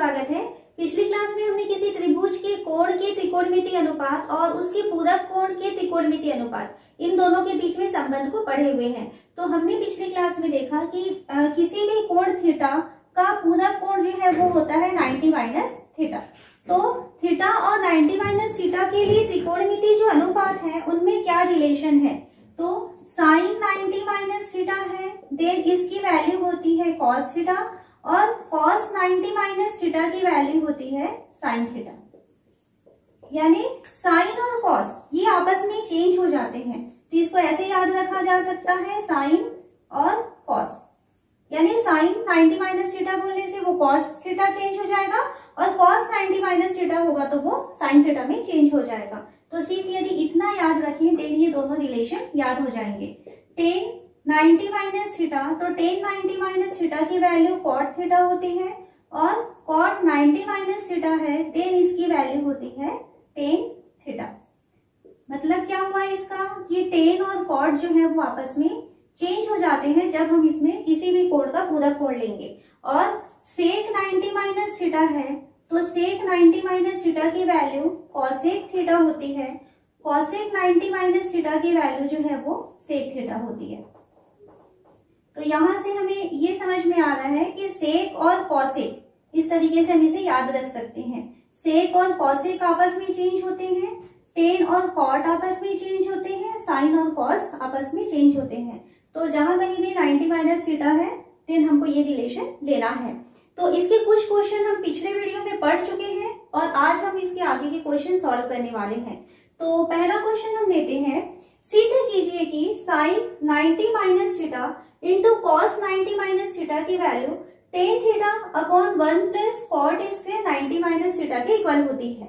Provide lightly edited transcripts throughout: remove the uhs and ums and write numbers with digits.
स्वागत है। पिछली क्लास में हमने किसी त्रिभुज के कोण के त्रिकोणमितीय अनुपात और उसके पूरक कोण के त्रिकोणमितीय अनुपात इन दोनों के बीच में संबंध को पढ़े हुए हैं। तो हमने पिछली क्लास में देखा कि किसी भी कोण थीटा का पूरक कोण जो है वो होता है 90 माइनस थीटा। तो थीटा और 90 माइनस थीटा के लिए त्रिकोणमितीय जो अनुपात है उनमें क्या रिलेशन है, तो साइन 90 माइनस थीटा है, देन इसकी वैल्यू होती है कॉस थीटा और cos 90 माइनस थीटा की वैल्यू होती है साइन थीटा। यानी साइन और cos ये आपस में चेंज हो जाते हैं, तो इसको ऐसे याद रखा जा सकता है साइन और cos। यानी साइन 90 माइनस थीटा बोलने से वो cos थीटा चेंज हो जाएगा और cos 90 माइनस थीटा होगा तो वो साइन थीटा में चेंज हो जाएगा। तो सिर्फ यदि इतना याद रखें तो ये दोनों रिलेशन याद हो जाएंगे। tan 90 माइनस थीटा, तो tan 90 माइनस थीटा की वैल्यू cot थीटा होती है और cot 90 माइनस थीटा है, देन इसकी वैल्यू होती है tan थीटा। मतलब क्या हुआ इसका कि tan और cot जो है वो आपस में चेंज हो जाते हैं जब हम इसमें किसी भी कोण का पूरक कोण लेंगे। और sec 90 माइनस थीटा है तो sec 90 माइनस थीटा की वैल्यू cosec थीटा होती है, cosec 90 माइनस थीटा की वैल्यू जो है वो sec थीटा होती है। तो यहां से हमें ये समझ में आ रहा है कि सेक और कॉसेक इस तरीके से हम इसे याद रख सकते हैं। सेक और कॉसेक आपस में चेंज होते हैं, टेन और कॉट आपस में चेंज होते हैं, साइन और कॉस आपस में चेंज होते हैं। तो जहां कहीं भी 90 माइनस थीटा है देन हमको ये रिलेशन लेना है। तो इसके कुछ क्वेश्चन हम पिछले वीडियो में पढ़ चुके हैं और आज हम इसके आगे के क्वेश्चन सॉल्व करने वाले हैं। तो पहला क्वेश्चन हम लेते हैं, सिद्ध कीजिए कि sine 90 minus theta into cos 90 minus theta की value tan theta upon 1 plus cot square 90 minus theta के इक्वल होती है।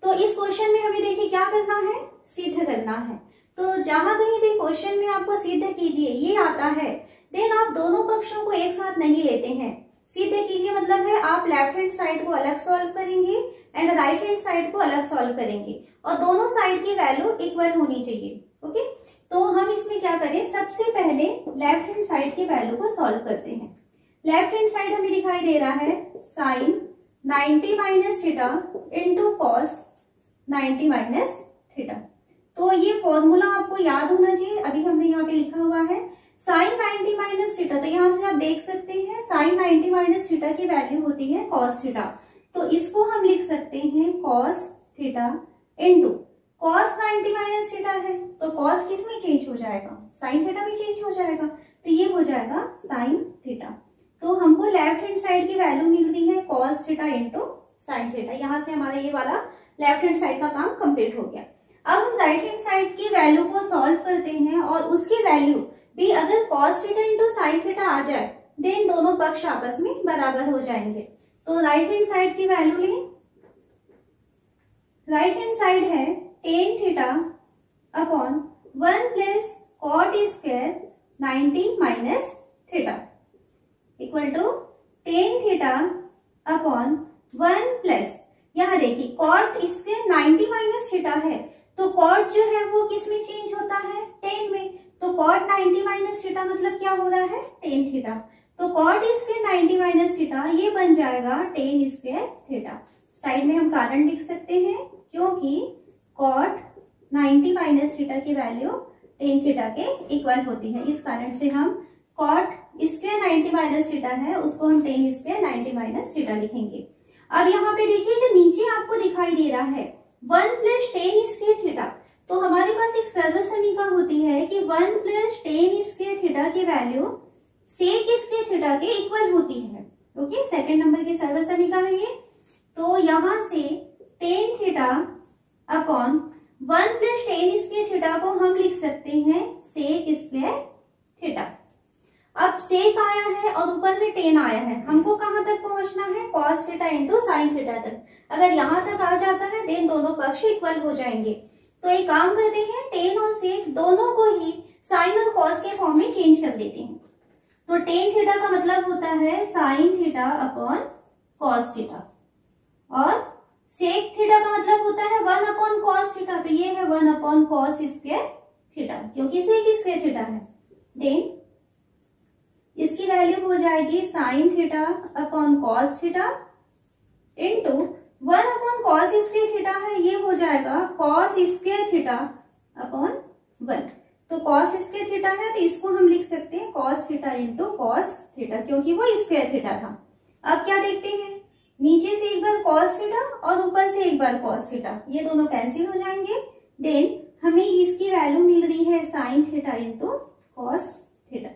तो इस क्वेश्चन में हमें देखिए क्या करना है, सिद्ध करना है। तो जहां कहीं भी क्वेश्चन में आपको सिद्ध कीजिए ये आता है देन आप दोनों पक्षों को एक साथ नहीं लेते हैं। सिद्ध कीजिए मतलब है आप लेफ्ट हैंड साइड को अलग सॉल्व करेंगे एंड राइट हैंड साइड को अलग सॉल्व करेंगे और दोनों साइड की वैल्यू इक्वल होनी चाहिए। ओके, तो हम इसमें क्या करें, सबसे पहले लेफ्ट हैंड साइड की वैल्यू को सॉल्व करते हैं। लेफ्ट हैंड साइड हमें दिखाई दे रहा है sine 90 minus theta into cos 90 minus theta. तो ये फॉर्मूला आपको याद होना चाहिए। अभी हमने यहाँ पे लिखा हुआ है साइन 90 माइनस थीटा, तो यहाँ से आप देख सकते हैं साइन 90 माइनस थीटा की वैल्यू होती है कॉस थीटा। तो इसको हम लिख सकते हैं cos theta into cos 90 minus theta है तो कॉस किस में चेंज हो जाएगा, साइन थीटा में चेंज हो जाएगा, तो ये हो जाएगा साइन थीटा। तो हमको लेफ्ट हैंड साइड की वैल्यू मिलती है cos theta into sine theta. यहाँ से हमारा ये वाला लेफ्ट हैंड साइड का काम कंप्लीट हो गया। अब हम राइट हैंड साइड की वैल्यू को सॉल्व करते हैं और उसकी वैल्यू भी अगर cos theta into sine theta आ जाए देन दोनों पक्ष आपस में बराबर हो जाएंगे। तो राइट हैंड साइड की वैल्यू लें, राइट हैंड साइड है tan theta upon 1 plus cot square 90 minus theta equal to tan theta upon 1 plus, यहाँ देखिए कॉट स्क्वायर 90 माइनस थीटा है तो कॉट जो है वो किस में चेंज होता है, टेन में। तो कॉट 90 माइनस थीटा मतलब क्या हो रहा है, टेन थीटा। तो कॉट स्क्वायर 90 माइनस थीटा ये बन जाएगा टेन स्क्वायर थीटा। साइड में हम कारण लिख सकते हैं क्योंकि कॉट 90 माइनस थीटा की वैल्यू टेन थीटा के इक्वल होती है, इस कारण से हम कॉट स्क्वायर 90 माइनस थीटा है उसको हम टेन स्क्वायर 90 माइनस थीटा लिखेंगे। अब यहाँ पे देखिए जो नीचे आपको दिखाई दे रहा है 1 प्लस टेन स्क्वायर थीटा, तो हमारे पास एक सर्व समीका होती है कि 1 प्लस टेन स्क्वायर थीटा की वैल्यू सेक स्क्वायर थीटा के इक्वल होती है। ओके, सेकंड नंबर की सर्व समीका है ये। तो यहाँ से ten theta upon 1 plus ten square theta को हम लिख सकते हैं सेक स्क्वायर थीटा। अब सेक आया है और ऊपर में टेन आया है, हमको कहां तक पहुंचना है, cos theta into sine theta तक। अगर यहां तक आ जाता है देन दोनों पक्ष इक्वल हो जाएंगे। तो एक काम करते हैं, टेन और सेक दोनों को ही साइन और कॉस के फॉर्म में चेंज कर देते हैं। तो टेन थीटा का मतलब होता है sine theta upon cos theta और सेक थीटा का मतलब होता है 1 अपॉन कॉस थीटा, तो ये है 1 अपॉन कॉस स्क्वायर थीटा क्योंकि सेक स्क्वायर थीटा है। देन इसकी वैल्यू हो जाएगी sine theta upon cos theta into 1 upon cos square theta है, ये हो जाएगा कॉस स्क्वायर थीटा अपॉन 1। तो कॉस स्क्वायर थीटा है तो इसको हम लिख सकते हैं cos theta into cos theta, क्योंकि वो स्क्वायर थीटा था। अब क्या देखते हैं, नीचे से एक बार कॉस थीटा और ऊपर से एक बार कॉस थीटा, ये दोनों कैंसिल हो जाएंगे। देन हमें इसकी वैल्यू मिल रही है sine theta into cos theta.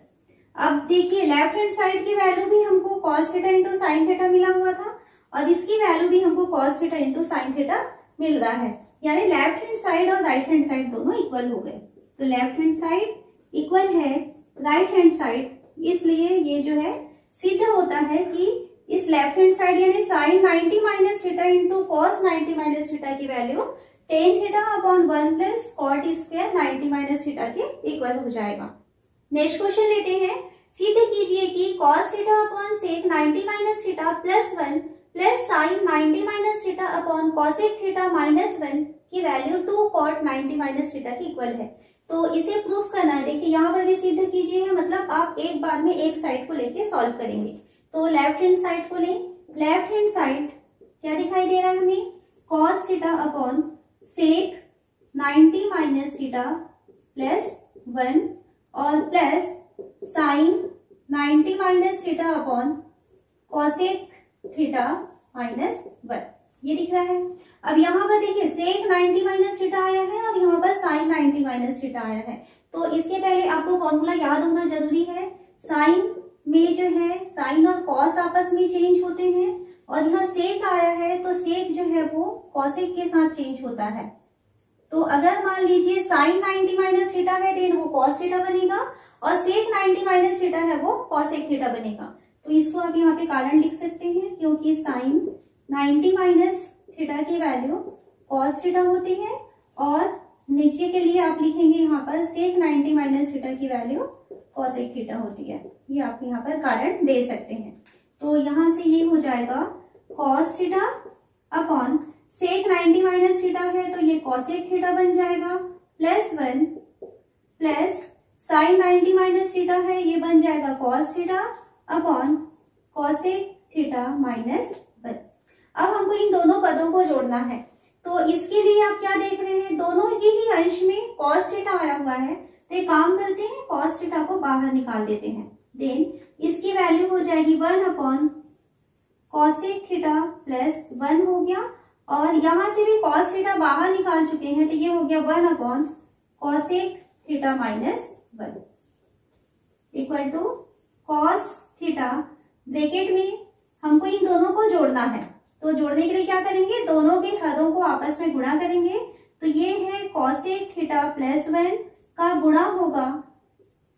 अब देखिए लेफ्ट हैंड साइड की वैल्यू भी हमको cos theta into sine theta मिला हुआ था और इसकी वैल्यू भी हमको cos theta into sine theta मिल रहा है, यानी लेफ्ट हैंड साइड और राइट हैंड साइड दोनों इक्वल हो गए। तो लेफ्ट हैंड साइड इक्वल है राइट हैंड साइड, इसलिए ये जो है सिद्ध होता है कि इस लेफ्ट हैंड साइड यानी sine 90 minus theta into cos 90 minus theta की value tan theta upon 1 plus cot square 90 minus theta के इक्वल हो जाएगा। नेक्स्ट क्वेश्चन लेते हैं। सिद्ध कीजिए कि cos theta upon sec 90 minus theta plus 1 plus sign 90 minus theta upon cosec theta minus 1 की वैल्यू 2 कॉट 90 माइनस थीटा की इक्वल है। तो इसे प्रूफ करना है। देखिए यहाँ पर भी सिद्ध कीजिए है, मतलब आप एक बार में एक साइड को लेके सॉल्व करेंगे। तो लेफ्ट हैंड साइड को लें। लेफ्ट हैंड साइड क्या दिखाई दे रहा है हमें, cos theta upon sec 90 minus theta plus 1 और plus sign 90 minus theta upon cosec theta minus 1, ये दिख रहा है। अब यहाँ पर देखिए सेक 90 माइनस थीटा आया है और यहाँ पर साइन 90 माइनस थीटा आया है। तो इसके पहले आपको फॉर्मूला याद होना जरूरी है। साइन में जो है साइन और कॉस आपस में चेंज होते हैं और यहाँ सेक आया है तो सेक जो है वो कॉसेक के साथ चेंज होता है। तो अगर मान लीजिए साइन 90 माइनस थीटा है देन वो कॉस थीटा बनेगा और सेक 90 माइनस थीटा है वो कॉसेक थीटा बनेगा। तो इसको आप यहाँ पे कारण लिख सकते हैं, क्योंकि साइन 90 माइनस थीटा की वैल्यू कॉस थीटा होती है और नीचे के लिए आप लिखेंगे यहाँ पर सेक 90 माइनस थीटा की वैल्यू कॉसेक थीटा होती है। ये आप यहाँ पर कारण दे सकते हैं। तो यहाँ से ये हो जाएगा cos theta upon sec 90 minus theta है तो ये कॉसेक थीटा बन जाएगा plus 1 plus sign 90 minus theta है ये बन जाएगा cos theta upon cosec theta minus 1। अब हमको इन दोनों पदों को जोड़ना है। तो इसके लिए आप क्या देख रहे हैं, दोनों के ही अंश में कॉस थीटा आया हुआ है। तो एक काम करते हैं, कॉस थीटा को बाहर निकाल देते हैं। देन इसकी वैल्यू हो जाएगी 1 अपॉन कॉसेक थीटा प्लस 1 हो गया और यहां से भी कॉस थीटा बाहर निकाल चुके हैं तो ये हो गया 1 upon cosec theta minus 1 equal to cos theta. Bracket में हमको इन दोनों को जोड़ना है। तो जोड़ने के लिए क्या करेंगे, दोनों के हदों को आपस में गुणा करेंगे। तो ये है कॉसेक थीटा प्लस 1 का गुणा होगा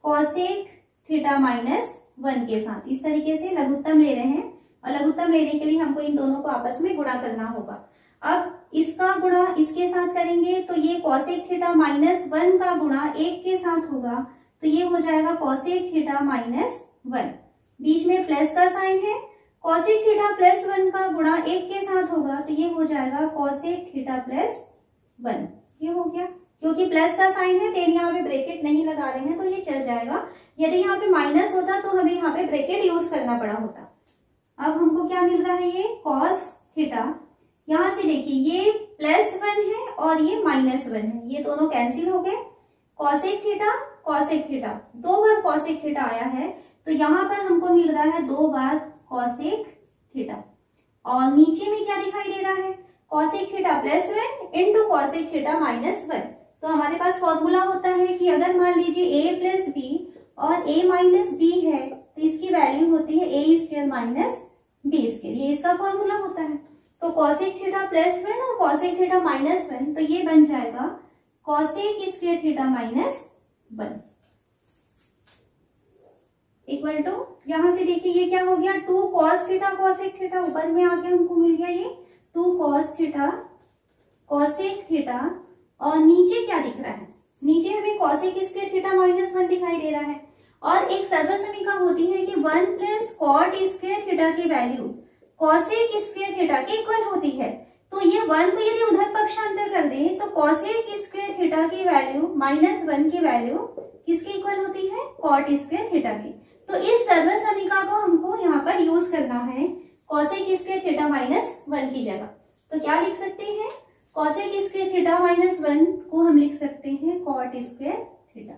कॉसेक थीटा माइनस 1 के साथ। इस तरीके से लघुत्तम ले रहे हैं और लघुत्तम लेने के लिए हमको इन दोनों को आपस में गुणा करना होगा। अब इसका गुणा इसके साथ करेंगे तो ये कॉसेक थीटा माइनस 1 का गुणा 1 के साथ होगा तो ये हो जाएगा कॉसेक थीटा माइनस 1। बीच में प्लस का साइन है, कॉसेक थीटा प्लस 1 का गुणा 1 के साथ होगा तो ये हो जाएगा कॉसेक थीटा प्लस 1। ये हो गया, क्योंकि प्लस का साइन है देन यहाँ पे ब्रैकेट नहीं लगा रहे हैं तो ये चल जाएगा। यदि यहाँ पे माइनस होता तो हमें यहाँ पे ब्रैकेट यूज करना पड़ा होता। अब हमको क्या मिल रहा है, ये कॉस थीटा, यहाँ से देखिए ये प्लस 1 है और ये माइनस 1 है, ये दोनों कैंसिल हो गए। कॉसेक थीटा कॉसेक थीटा, 2 बार कॉसेक थीटा आया है तो यहाँ पर हमको मिल रहा है 2 बार कॉसेक थीटा और नीचे में क्या दिखाई दे रहा है, cosec theta plus 1 into cosec theta minus 1। तो हमारे पास फॉर्मूला होता है कि अगर मान लीजिए a प्लस बी और a माइनस बी है तो इसकी वैल्यू होती है a square minus b square, ये इसका फॉर्मूला होता है। तो कॉसेक थीटा प्लस 1 और कॉसेक थीटा माइनस 1 तो ये बन जाएगा cosec square theta minus 1 equal to, यहां से देखिए ये क्या हो गया, 2 कॉस थीटा कॉसेक थीटा ऊपर में आके हमको मिल गया ये 2 कॉस थीटा कॉसेक थीटा और नीचे क्या दिख रहा है, नीचे हमें कॉसेक स्क्वायर थीटा माइनस 1 दिखाई दे रहा है। और एक सर्वसमीका होती है कि 1 प्लस कॉट स्क्वायर थीटा की वैल्यू कॉसेक स्क्वायर थीटा के इक्वल होती है। तो ये 1 को यदि उधर पक्षांतर कर दें तो कॉसेक स्क्वायर थीटा की वैल्यू माइनस 1 की वैल्यू किसके इक्वल होती है, कॉट स्क्वायर थीटा की। तो इस सर्वसमीका को हमको यहाँ पर यूज करना है। कॉसेक स्क्वायर थीटा माइनस 1 की जगह। तो क्या लिख सकते हैं, कॉसेक स्क्वायर थीटा माइनस 1 को हम लिख सकते हैं कॉट स्क्वायर थीटा।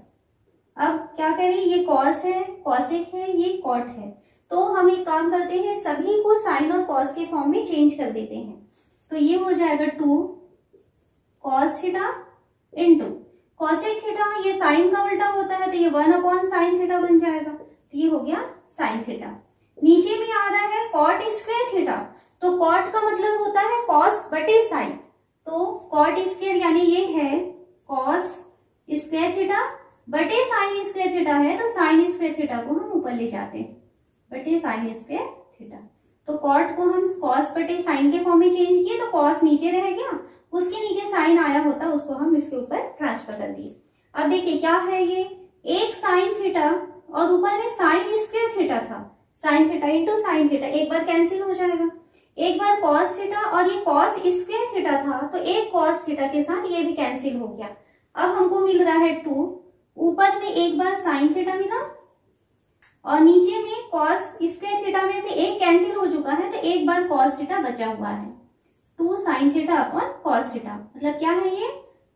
अब क्या करें, ये कॉस है, कॉसेक है, ये कॉट है, तो हम एक काम करते हैं, सभी को साइन और कॉस के फॉर्म में चेंज कर देते हैं। तो ये हो जाएगा 2 cos theta into cosec theta, ये साइन का उल्टा होता है तो ये 1 अपॉन साइन थीटा बन जाएगा, तो ये हो गया साइन थीटा। नीचे में आ रहा है कॉट स्क्वायर थीटा, तो कॉट का मतलब होता है कॉस बटे साइन, तो कॉट स्क्वायर यानी ये है कॉस स्क्वायर थीटा बटे साइन स्क्वायर थीटा है, तो साइन स्क्वायर थीटा को हम ऊपर ले जाते हैं बटे साइन स्क्वायर थीटा। तो कॉट को हम कॉस बटे साइन के फॉर्म में चेंज किए, तो कॉस नीचे रह गया, उसके नीचे साइन आया होता, उसको हम इसके ऊपर ट्रांसफर कर दिए। अब देखिए क्या है, ये एक साइन थीटा और ऊपर में साइन स्क्वायर थीटा था, sign theta into sine theta, एक बार कैंसिल हो जाएगा, एक बार कॉस थीटा और ये कॉस स्क्वायर थीटा था, तो एक कॉस थीटा के साथ ये भी कैंसिल हो गया। अब हमको मिल रहा है 2, ऊपर में एक बार साइन थीटा मिला और नीचे में कॉस स्क्वायर थीटा में से एक कैंसिल हो चुका है, तो एक बार कॉस थीटा बचा हुआ है, 2 sine theta upon cos theta, मतलब क्या है ये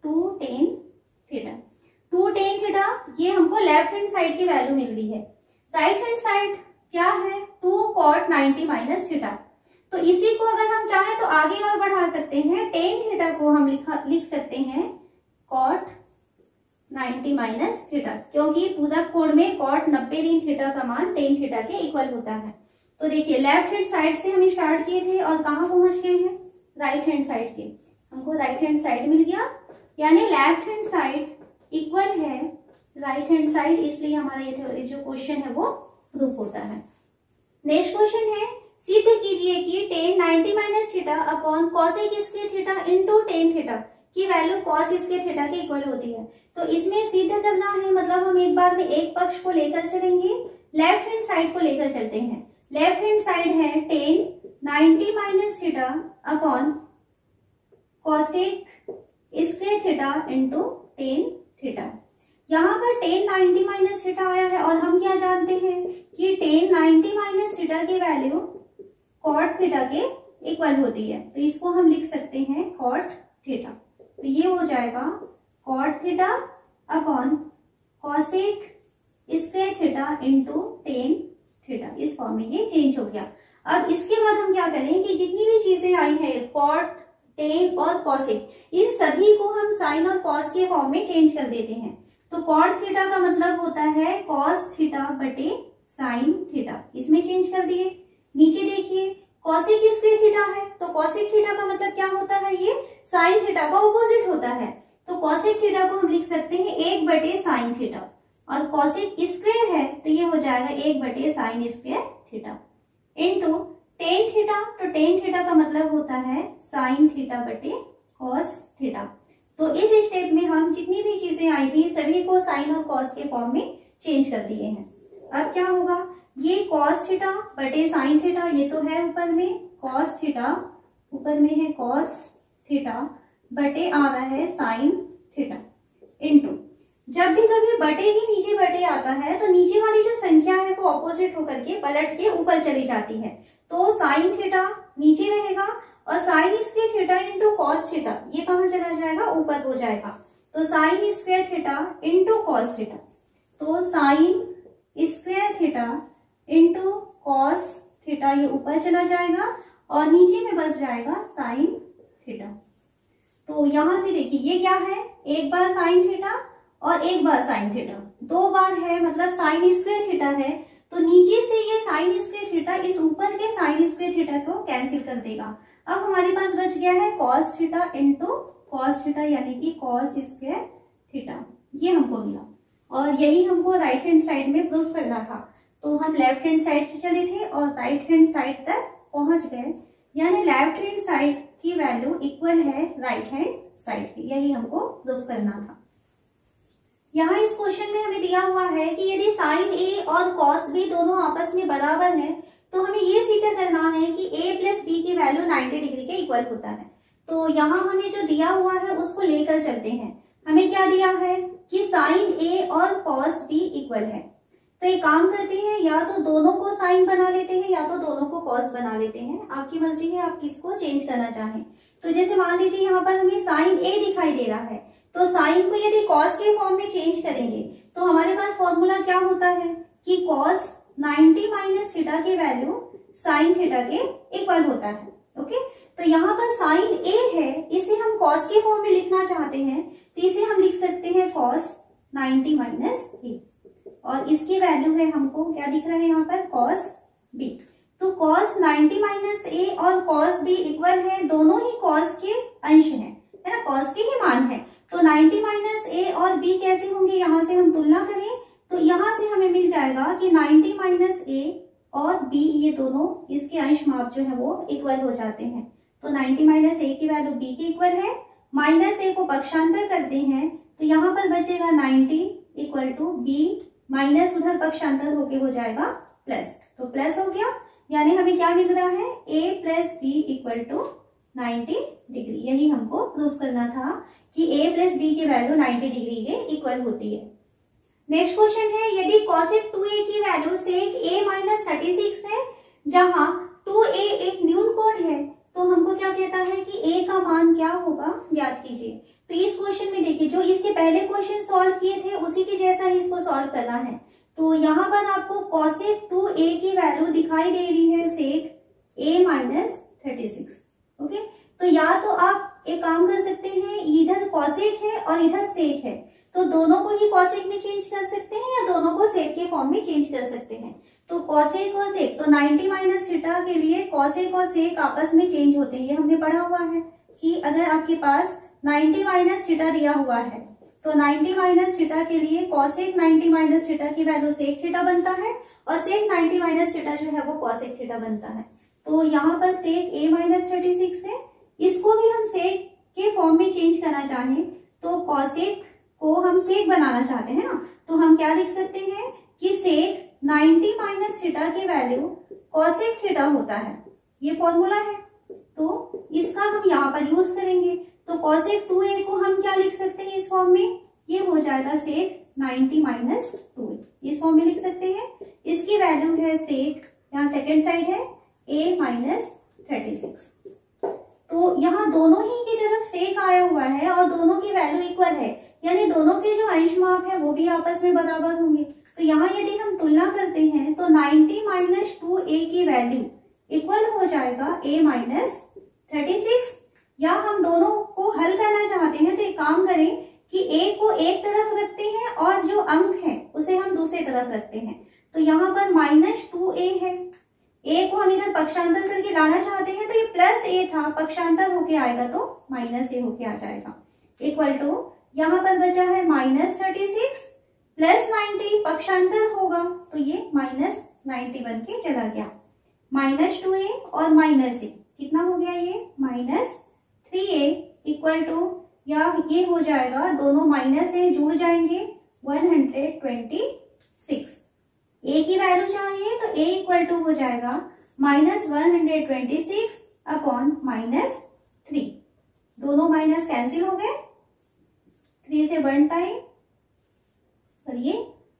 2 टेन थीटा। 2 टेन थीटा ये हमको लेफ्ट हैंड साइड की वैल्यू मिल रही है। राइट हैंड साइड क्या है, 2 कॉट 90 माइनस थीटा। तो इसी को अगर हम चाहें तो आगे और बढ़ा सकते हैं, टेन थीटा को हम लिख सकते हैं कॉट 90 माइनस थीटा, क्योंकि पूरा कोण में कॉट 90 दिन थीटा का मान टेन थीटा के इक्वल होता है। तो देखिए लेफ्ट हैंड साइड से हम स्टार्ट किए थे और कहाँ पहुंच गए हैं, राइट हैंड साइड के, हमको राइट हैंड साइड मिल गया, यानी लेफ्ट हैंड साइड इक्वल है राइट हैंड साइड, इसलिए हमारा ये जो क्वेश्चन है वो प्रूफ होता है। नेक्स्ट क्वेश्चन है, सिद्ध कीजिए कि ten 90 minus theta upon cosec square theta into tan theta की वैल्यू कॉस स्क्वायर थीटा के इक्वल होती है। तो इसमें सिद्ध करना है, मतलब हम एक बार में एक पक्ष को लेकर चलेंगे, लेफ्ट हैंड साइड को लेकर चलते हैं। लेफ्ट हैंड साइड है ten 90 minus theta upon cosec square theta into tan theta. यहाँ पर टेन 90 माइनस थीटा आया है और हम क्या जानते हैं कि टेन 90 माइनस थीटा की वैल्यू कॉट थीटा के इक्वल होती है, तो इसको हम लिख सकते हैं कॉट थीटा। तो ये हो जाएगा cot theta upon cosec square theta into tan theta, इस फॉर्म में ये चेंज हो गया। अब इसके बाद हम क्या करें कि जितनी भी चीजें आई है कॉट, टेन और कॉसेक, इन सभी को हम साइन और कॉस के फॉर्म में चेंज कर देते हैं। तो कॉट थीटा का मतलब होता है कॉस थीटा बटे साइन थीटा, इसमें चेंज कर दिए। नीचे देखिए कॉसेक स्क्वायर थीटा है, तो कॉसेक थीटा का मतलब क्या होता है, ये साइन थीटा का ऑपोजिट होता है, तो कॉसेक थीटा को हम लिख सकते हैं 1 बटे साइन थीटा, और कॉसेक स्क्वायर है तो ये हो जाएगा 1 बटे sign square theta into tan theta, तो टेन थीटा का मतलब होता है साइन थीटा बटे कॉस थीटा। तो इस स्टेप में हम जितनी भी चीजें आई थी सभी को साइन और कॉस के फॉर्म में चेंज कर दिए हैं। अब क्या होगा, ये कॉस थीटा बटे साइन थीटा, ये तो है ऊपर में कॉस थीटा, ऊपर में है कॉस थीटा बटे आ रहा है साइन थीटा इंटू, जब भी कभी बटे ही नीचे बटे आता है तो नीचे वाली जो संख्या है वो ऑपोजिट होकर के पलट के ऊपर चली जाती है, तो साइन थीटा नीचे रहेगा और sine square theta into cos theta ये कहाँ चला जाएगा, ऊपर हो जाएगा, तो sine square theta into cos theta, तो sine square theta into cos theta ये ऊपर चला जाएगा और नीचे में बच जाएगा साइन थीटा। तो यहां से देखिए ये क्या है, एक बार साइन थीटा और एक बार साइन थीटा, 2 बार है, मतलब साइन स्क्वायर थीटा है, तो नीचे से ये साइन स्क्वायर थीटा इस ऊपर के साइन स्क्वायर थीटा को कैंसिल कर देगा। अब हमारे पास बच गया है cos theta into cos theta, यानी कि कॉस स्क्वायर थीटा, ये हमको मिला और यही हमको राइट हैंड साइड में प्रूफ करना था। तो हम लेफ्ट हैंड साइड से चले थे और राइट हैंड साइड तक पहुंच गए, यानी लेफ्ट हैंड साइड की वैल्यू इक्वल है राइट हैंड साइड की, यही हमको प्रूफ करना था। यहाँ इस क्वेश्चन में हमें दिया हुआ है कि यदि साइन ए और कॉस बी दोनों आपस में बराबर है तो हमें ये सिद्ध करना है कि a प्लस बी की वैल्यू 90 डिग्री के इक्वल होता है। तो यहाँ हमें जो दिया हुआ है उसको लेकर चलते हैं। हमें क्या दिया है कि साइन ए और कॉस बी इक्वल है, तो एक काम करते हैं, या तो दोनों को साइन बना लेते हैं या तो दोनों को कॉस बना लेते हैं, आपकी मर्जी है आप किसको चेंज करना चाहें। तो जैसे मान लीजिए यहाँ पर हमें साइन ए दिखाई दे रहा है, तो साइन को यदि कॉस के फॉर्म में चेंज करेंगे तो हमारे पास फॉर्मूला क्या होता है कि कॉस 90 माइनस थीटा की वैल्यू साइन थीटा के इक्वल होता है। ओके, तो यहाँ पर साइन ए है, इसे हम कॉस के फॉर्म में लिखना चाहते हैं, तो इसे हम लिख सकते हैं कॉस 90 माइनस ए, और इसकी वैल्यू है हमको क्या दिख रहा है यहाँ पर कॉस बी। तो कॉस 90 माइनस ए और कॉस बी इक्वल है, दोनों ही कॉस के अंश हैं, है ना, कॉस के ही मान है। तो 90 माइनस ए और बी कैसे होंगे, यहाँ से हम तुलना करें तो यहाँ से हमें मिल जाएगा कि 90 माइनस ए और बी ये दोनों इसके अंश माप जो है वो इक्वल हो जाते हैं। तो 90 माइनस ए की वैल्यू बी की इक्वल है, माइनस ए को पक्षांतर करते हैं तो यहाँ पर बचेगा 90 इक्वल टू बी माइनस उधर पक्षांतर होके हो जाएगा प्लस, तो प्लस हो गया, यानी हमें क्या मिल रहा है a plus b equal to 90 degree. यही हमको प्रूफ करना था कि a प्लस बी की वैल्यू 90 डिग्री के इक्वल होती है। नेक्स्ट क्वेश्चन है, यदि cosec 2a की वैल्यू sec a माइनस 36 है, जहां 2a एक न्यून कोण है, तो हमको क्या कहता है कि a का मान क्या होगा ज्ञात कीजिए। तो इस क्वेश्चन में देखिए, जो इसके पहले क्वेश्चन सॉल्व किए थे उसी के जैसा ही इसको सॉल्व करना है। तो यहाँ पर आपको cosec 2a की वैल्यू दिखाई दे रही है sec a माइनस 36। ओके, तो या तो आप एक काम कर सकते हैं, इधर cosec है और इधर sec है, तो दोनों को ही cosec में चेंज कर सकते हैं या दोनों को sec के फॉर्म में चेंज कर सकते हैं। तो cosec और sec, तो 90 माइनस थीटा के लिए cosec और sec आपस में चेंज होते हैं, ये हमने पढ़ा हुआ है कि अगर आपके पास 90 माइनस थीटा दिया हुआ है तो 90 माइनस थीटा के लिए cosec 90 माइनस थीटा की वैल्यू sec थीटा बनता है और sec 90 माइनस थीटा जो है वो cosec थीटा बनता है। तो यहाँ पर sec a माइनस 36 है, इसको भी हम sec के फॉर्म में चेंज करना चाहें तो cosec को हम sec बनाना चाहते हैं ना, तो हम क्या लिख सकते हैं कि sec 90 माइनस थीटा की वैल्यू cosec थीटा होता है, ये फॉर्मूला है, तो इसका हम यहाँ पर यूज करेंगे। तो cosec 2a को हम क्या लिख सकते हैं इस फॉर्म में, ये हो जाएगा sec 90 माइनस 2a, इस फॉर्म में लिख सकते हैं। इसकी वैल्यू है sec, यहाँ सेकेंड साइड है a माइनस 36। तो यहाँ दोनों ही की तरफ sec आया हुआ है और दोनों की वैल्यू इक्वल है, यानी दोनों के जो अंश माप है वो भी आपस में बराबर होंगे। तो यहाँ यदि हम तुलना करते हैं तो 90 माइनस 2a की वैल्यू इक्वल हो जाएगा a माइनस 36, या हम दोनों को हल करना चाहते हैं तो एक काम करें कि a को एक तरफ रखते हैं और जो अंक है उसे हम दूसरी तरफ रखते हैं। तो यहाँ पर माइनस 2a है, a को हम इधर पक्षांतर करके लाना चाहते हैं तो ये प्लस a था, पक्षांतर होके आएगा तो माइनस a होके आ जाएगा, इक्वल टू यहाँ पर बचा है माइनस 36 प्लस 90, पक्षांतर होगा तो ये माइनस 90 बन के चला गया, माइनस 2a और माइनस a कितना हो गया, ये माइनस 3a इक्वल टू, या ये हो जाएगा दोनों माइनस है जुड़ जाएंगे 126। a की वैल्यू चाहिए तो a इक्वल टू हो जाएगा माइनस 126 अपॉन माइनस 3, दोनों माइनस कैंसिल हो गए, 3 से 1 टाइम और ये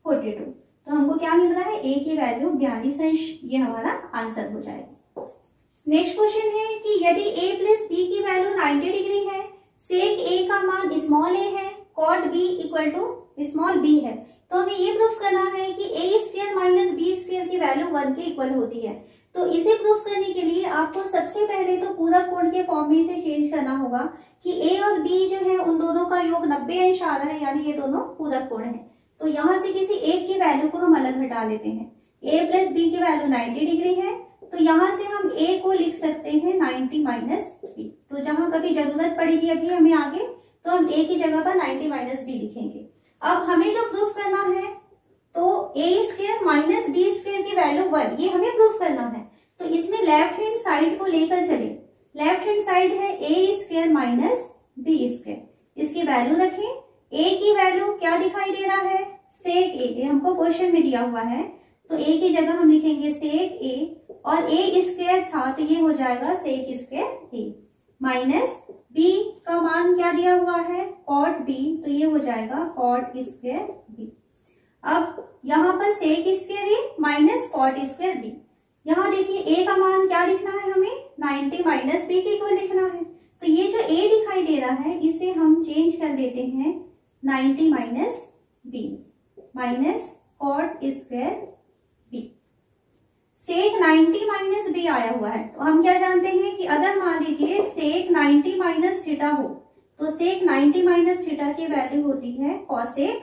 42। तो हमको क्या मिल रहा है, a की वैल्यू 42 अंश, ये हमारा आंसर हो जाएगा। नेक्स्ट क्वेश्चन है कि यदि a प्लस बी की वैल्यू 90 डिग्री है, sec a का मान स्मॉल a है, cot b equal to small b है, तो हमें ये प्रूफ करना है कि a square minus b square की वैल्यू 1 के इक्वल होती है। तो इसे प्रूफ करने के लिए आपको सबसे पहले तो पूरक कोण के फॉर्म में इसे चेंज करना होगा कि a और b जो है उन दोनों का योग 90 अंश आ रहा है, यानी ये दोनों पूरक कोण है। तो यहाँ से किसी एक की वैल्यू को हम अलग हटा लेते हैं, a प्लस b की वैल्यू 90 डिग्री है, तो यहाँ से हम a को लिख सकते हैं 90 माइनस b। तो जहां कभी जरूरत पड़ेगी अभी हमें आगे, तो हम a की जगह पर 90 माइनस b लिखेंगे। अब हमें जो प्रूफ करना है तो a square minus b square की वैल्यू 1, ये हमें प्रूफ करना है। तो इसमें लेफ्ट हैंड साइड को लेकर चले, लेफ्ट हैंड साइड है a square minus b square, इसकी वैल्यू रखें। a की वैल्यू क्या दिखाई दे रहा है, sec a, हमको क्वेश्चन में दिया हुआ है, तो a की जगह हम लिखेंगे sec a, और a स्क्वायर था तो ये हो जाएगा sec square a, minus b का मान क्या दिया हुआ है cot b, तो ये हो जाएगा cot स्क्वायर b। अब यहाँ पर सेक स्क्वायर ए माइनस कॉट स्क्वायर बी। यहाँ देखिए ए का मान क्या लिखना है, हमें 90 माइनस बी के इक्वल लिखना है। तो ये जो ए दिखाई दे रहा है इसे हम चेंज कर देते हैं 90 minus B minus cot square B. Sec 90 minus B आया हुआ है, तो हम क्या जानते हैं कि अगर मान लीजिए सेक 90 माइनस थीटा हो तो सेक 90 माइनस थीटा की वैल्यू होती है कॉसेक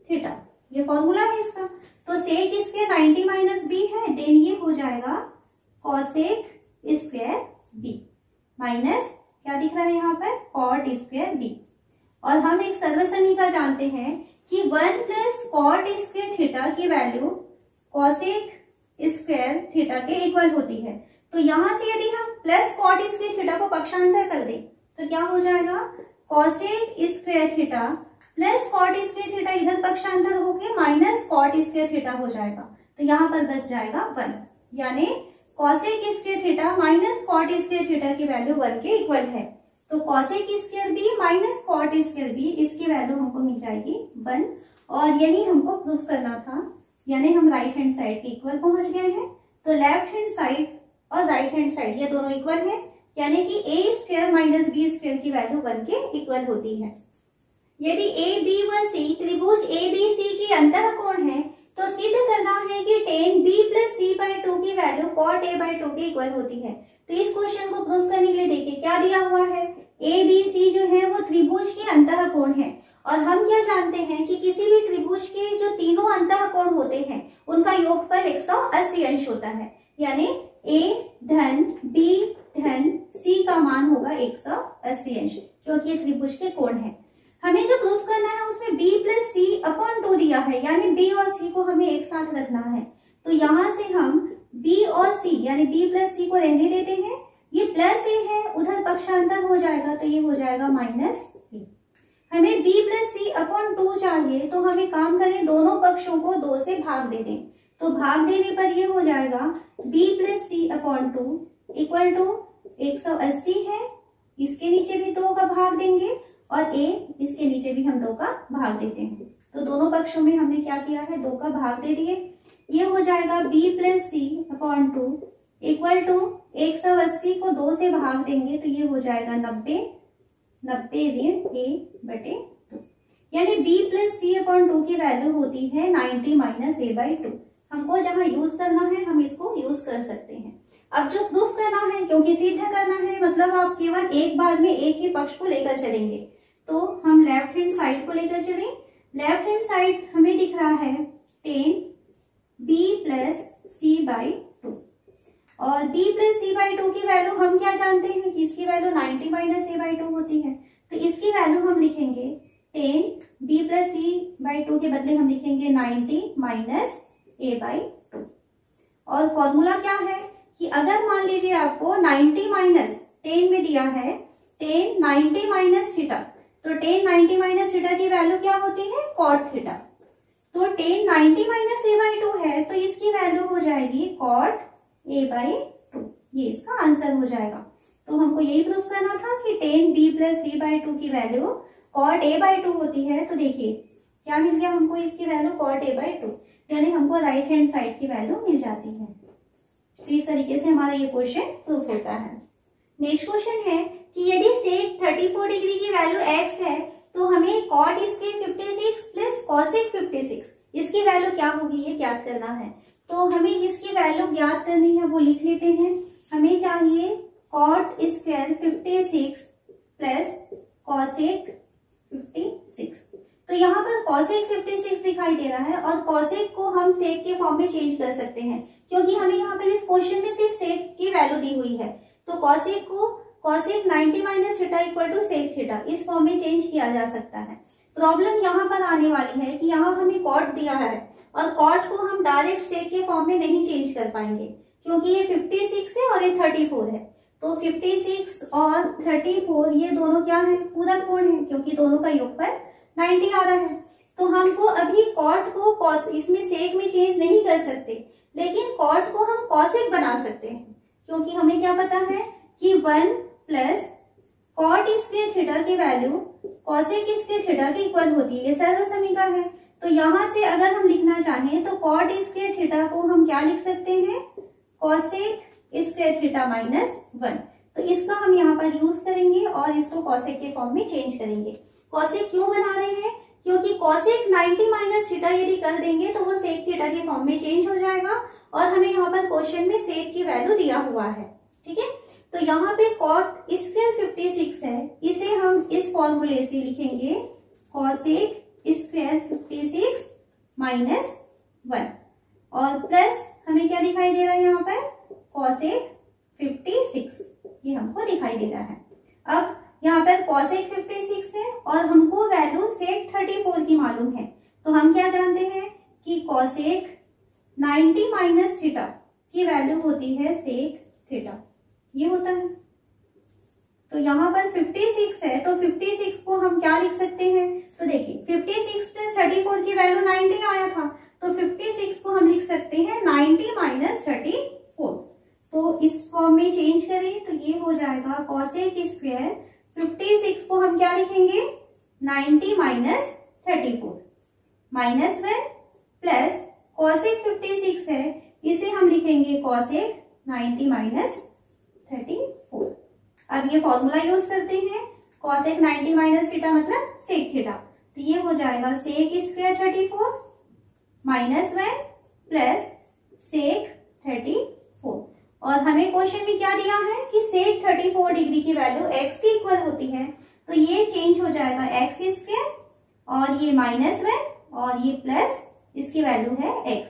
थीटा। ये फॉर्मूला है इसका। तो सेक स्क्वायर 90 माइनस बी है, देन ये हो जाएगा कॉसेक स्क्वायर बी माइनस क्या दिख रहा है यहाँ पर, कॉट स्क्वायर बी। और हम एक सर्वसमीका जानते हैं कि 1 प्लस कॉट स्क्वायर थीटा की वैल्यू कॉसेक स्क्वायर थीटा के इक्वल होती है। तो यहां से यदि हम प्लस कॉट स्क्वायर थीटा को पक्षांतर कर दें तो क्या हो जाएगा, cosec square theta plus cot square theta इधर पक्षांतर होके माइनस कॉट स्क्वायर थीटा हो जाएगा। तो यहाँ पर बच जाएगा 1, यानी cosec square theta minus cot square theta की वैल्यू 1 के इक्वल है। तो cosec square b minus cot square b, इसकी वैल्यू हमको मिल जाएगी 1। और यही हमको प्रूफ करना था, यानी हम राइट हैंड साइड के इक्वल पहुंच गए हैं। तो लेफ्ट हैंड साइड और राइट हैंड साइड ये दोनों इक्वल है, यानी कि ए स्क्वायर माइनस बी स्क्वायर की वैल्यू 1 के इक्वल होती है। यदि ए बी व सी त्रिभुज ए बी सी की अंतःकोण है तो सिद्ध करना है कि tan b plus c by 2 की वैल्यू cot a बाई 2 के इक्वल होती है। तो इस क्वेश्चन को प्रूफ करने के लिए देखिए क्या दिया हुआ है, ए बी सी जो है वो त्रिभुज के अंतःकोण है। और हम क्या जानते हैं कि किसी भी त्रिभुज के जो तीनों अंतःकोण होते हैं उनका योगफल 180 अंश होता है, यानी a धन b धन c का मान होगा 180 अंश, क्योंकि ये त्रिभुज के कोण है। हमें जो प्रूफ करना है उसमें b प्लस सी अपॉन 2 दिया है, यानी b और c को हमें एक साथ रखना है। तो यहाँ से हम b और c यानी b प्लस सी को रहने देते हैं, ये प्लस a है उधर पक्षांतर हो जाएगा तो ये हो जाएगा माइनस a। हमें b प्लस सी अपॉन 2 चाहिए, तो हमें काम करें दोनों पक्षों को 2 से भाग दे दें। तो भाग देने पर ये हो जाएगा b plus c upon 2 equal to 180 है, इसके नीचे भी 2 का भाग देंगे और a इसके नीचे भी हम 2 का भाग देते हैं। तो दोनों पक्षों में हमने क्या किया है, 2 का भाग दे दिए। ये हो जाएगा b plus c upon 2 equal to 180 को 2 से भाग देंगे तो ये हो जाएगा 90 ऋण a बटे 2, यानी b प्लस सी अपॉन 2 की वैल्यू होती है 90 माइनस a बाई 2। हमको जहां यूज करना है हम इसको यूज कर सकते हैं। अब जो प्रूफ करना है, क्योंकि सिद्ध करना है मतलब आप केवल एक बार में एक ही पक्ष को लेकर चलेंगे, तो हम लेफ्ट हैंड साइड को लेकर चलें। लेफ्ट हैंड साइड हमें दिख रहा है tan b plus c by 2, और b प्लस सी बाई 2 की वैल्यू हम क्या जानते हैं कि इसकी वैल्यू 90 माइनस a बाई 2 होती है। तो इसकी वैल्यू हम लिखेंगे tan b plus c by 2 के बदले हम लिखेंगे 90 माइनस a बाई 2। और फॉर्मूला क्या है कि अगर मान लीजिए आपको 90 माइनस tan में दिया है tan 90 माइनस थीटा, तो tan 90 माइनस थीटा की वैल्यू क्या होती है, cot थीटा। तो tan 90 माइनस a बाई 2 है तो इसकी वैल्यू हो जाएगी cot a बाई 2, ये इसका आंसर हो जाएगा। तो हमको यही प्रूफ करना था कि tan b plus c by 2 की वैल्यू cot a बाई 2 होती है। तो देखिए क्या मिल गया हमको, इसकी वैल्यू cot a बाई 2, यानी हमको राइट हैंड साइड की वैल्यू मिल जाती है। तो इस तरीके से हमारा ये क्वेश्चन प्रूफ होता है। नेक्स्ट क्वेश्चन है कि यदि सेक 34 डिग्री की वैल्यू x है तो हमें cot स्क्वायर 56 प्लस cosec 56 इसकी वैल्यू क्या होगी ये ज्ञात करना है। तो हमें जिसकी वैल्यू ज्ञात करनी है वो लिख लेते हैं। हमें चाहिए cot स्क्वायर 56 प्लस cosec 56। तो यहाँ पर cosec 56 दिखाई दे रहा है और cosec को हम sec के फॉर्म में चेंज कर सकते हैं, क्योंकि हमें यहाँ पर इस क्वेश्चन में सिर्फ sec की वैल्यू दी हुई है। तो cosec को cosec 90 minus theta equal to sec theta इस फॉर्म में चेंज किया जा सकता है। प्रॉब्लम यहाँ पर आने वाली है कि यहाँ हमें cot दिया है और cot को हम डायरेक्ट sec के फॉर्म में नहीं चेंज कर पाएंगे, क्योंकि ये 56 है और ये 34 है। तो 56 और 34 ये दोनों क्या है, पूरक कोण है, क्योंकि दोनों का योगफल 90 आ रहा है। तो हमको अभी cot को इसमें sec में चेंज नहीं कर सकते, लेकिन cot को हम cosec बना सकते हैं, क्योंकि हमें क्या पता है कि 1 प्लस cot स्क्वायर थीटा की वैल्यू cosec स्क्वायर थीटा के इक्वल होती है, ये सर्वसमीका है। तो यहाँ से अगर हम लिखना चाहें तो कॉट स्क्वायर थीटा को हम क्या लिख सकते हैं, कॉसेक स्क्वायर थीटा माइनस 1। तो इसका हम यहाँ पर यूज करेंगे और इसको कॉसेक के फॉर्म में चेंज करेंगे। कॉसेक क्यों बना रहे हैं, क्योंकि कॉसेक 90 माइनस थीटा यदि कर देंगे तो वो सेक थीटा के फॉर्म में चेंज हो जाएगा और हमें यहाँ पर क्वेश्चन में सेक की वैल्यू दिया हुआ है। ठीक है, तो यहाँ पे कॉट स्क्वायर 56 है, इसे हम इस फॉर्मूले से लिखेंगे कॉसेक स्क्वायर 56 माइनस 1 और प्लस हमें क्या दिखाई दे रहा है यहाँ पर, कॉसेक 56 ये हमको दिखाई दे रहा है। अब यहाँ पर कॉसेक 56 है और हमको वैल्यू सेक 34 की मालूम है, तो हम क्या जानते हैं कि कॉसेक 90 माइनस थीटा की वैल्यू होती है सेक थीटा, ये होता है। तो यहाँ पर 56 है तो 56 को हम क्या लिख सकते हैं, तो देखिए 56 प्लस 34 की वैल्यू 90 आया था, तो 56 को हम लिख सकते हैं 90 माइनस 34। तो इस फॉर्म में चेंज करें तो ये हो जाएगा कॉसेक स्क्वायर 56 को हम क्या लिखेंगे 90 माइनस 34 माइनस 1 प्लस कॉसेक 56 है, इसे हम लिखेंगे कॉसेक 90 माइनस 34। अब ये फॉर्मूला यूज करते हैं, कॉसेक 90 माइनस थीटा मतलब सेक थीटा, तो ये हो जाएगा sec square 34 minus 1 plus sec 34। और हमें क्वेश्चन में क्या दिया है कि सेक 34 डिग्री की वैल्यू x के इक्वल होती है, तो ये चेंज हो जाएगा एक्स स्क्वायर और ये माइनस 1 और ये प्लस इसकी वैल्यू है x,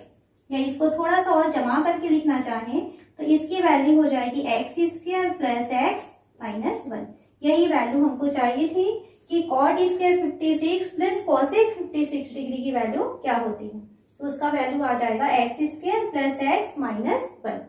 या इसको थोड़ा सा और जमा करके लिखना चाहें तो इसकी वैल्यू हो जाएगी x square plus x minus 1। यही वैल्यू हमको चाहिए थी कि cot square 56 plus cosec 56 degree की वैल्यू क्या होती है, तो उसका वैल्यू आ जाएगा x square plus x minus 1।